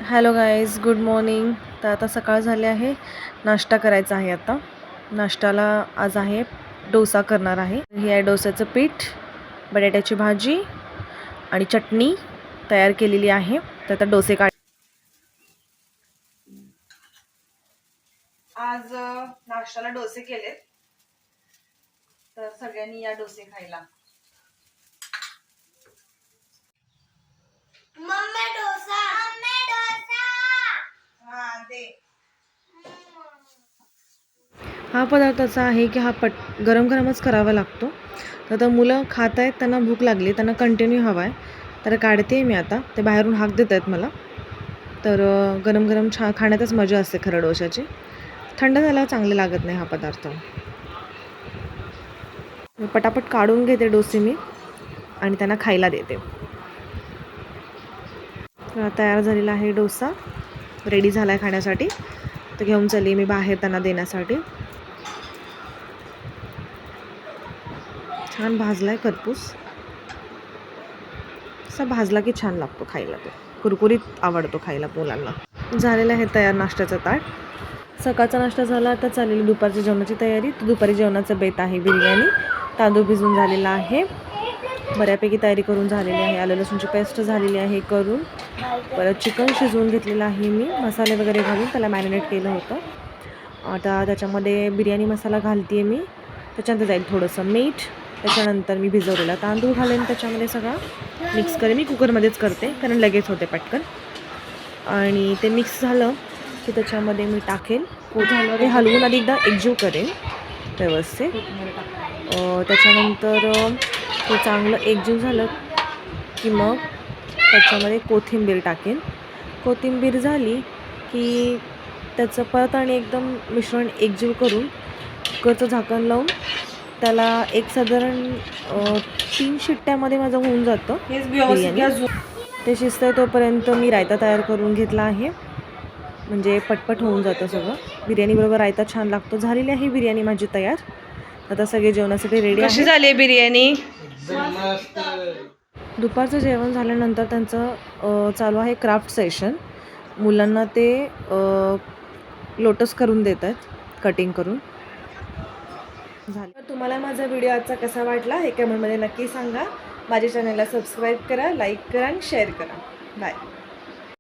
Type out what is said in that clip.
Hello guys, good morning. तर आता सकाळ झाले आहे, नाश्ता करायचा आहे. आता नाश्त्याला आज आहे डोसा करणार आहे. हे आहे डोस्याचं पीठ, बटाट्याची भाजी आणि चटणी तयार केलेली आहे. तर आता डोसे आज नाश्त्याला डोसे केलेत, तर सगळ्यांनी या डोसे खायला. Mummy dosa, mummy dosa. हां दे. हा पदार्थ असा आहे की हा गरम गरमच करावा लागतो. तर आता मुलं खात आहेत, त्यांना भूक लागली, त्यांना कंटिन्यू हवा आहे. तर काढते मी आता, ते बाहेरून हाक देत आहेत मला. तर गरम गरम खाण्यातच मजा असते खरं डोशाची. थंड झाल्यावर चांगले लागत नाही हा पदार्थ. पटापट काढून घेते डोसे मी आणि त्यांना खायला देते. तयार झालेला आहे डोसा, रेडी झाला आहे खाण्यासाठी. तर घेऊन चालली मी बाहेर त्यांना देण्यासाठी. छान भाजला आहे खरपूस. असा भाजला की छान लागतो खायला, तो कुरकुरीत आवडतो खायला मुलांना. झालेलं आहे तयार नाश्त्याचं ताट. सकाळचा नाश्ता झाला, आता चाललेली दुपारच्या जेवणाची तयारी. दुपारी जेवणाचं बेत आहे बिर्याणी. तांदूळ भिजून झालेला आहे, बऱ्यापैकी तयारी करून झालेली आहे. आलं लसूणची पेस्ट झालेली आहे करून. परत चिकन शिजवून घेतलेलं आहे मी, मसाले वगैरे घालून त्याला मॅरिनेट केलं होतं. आता त्याच्यामध्ये बिर्याणी मसाला घालते मी, त्याच्यानंतर जाईल थोडंसं मीठ, त्याच्यानंतर मी भिजवलेला तांदूळ घालेन त्याच्यामध्ये सगळा मिक्स करेन. मी कुकरमध्येच करते कारण लगेच होते पटकन. आणि ते मिक्स झालं की त्याच्यामध्ये मी टाकेल. झालं ते हलवून आधी एकदा एकजीव करेन व्यवस्थित. त्याच्यानंतर ते चांगलं एकजीव झालं की मग त्याच्यामध्ये कोथिंबीर टाकेन. कोथिंबीर झाली की त्याचं परत आणि एकदम मिश्रण एकजीव करून कुकरचं झाकण लावून त्याला एक साधारण 3 शिट्ट्यामध्ये माझं होऊन जातं बिर्याणी. ते शिजतं तोपर्यंत मी रायता तयार करून घेतला आहे, म्हणजे पटपट होऊन जातं सगळं. बिर्याणीबरोबर रायता छान लागतो. झालेली आहे बिर्याणी माझी तयार. आता सगळे जेवणासाठी रेडी आहे. कशी झाली बिर्याणी? दुपारचं जेवण झाल्यानंतर त्यांचं चालू आहे क्राफ्ट सेशन. मुलांना ते लोटस करून देत आहेत, कटिंग करून. झालं. तुम्हाला माझा व्हिडिओ आजचा कसा वाटला हे कमेंटमध्ये नक्की सांगा. माझ्या चॅनलला सबस्क्राईब करा, लाईक करा आणि शेअर करा. बाय.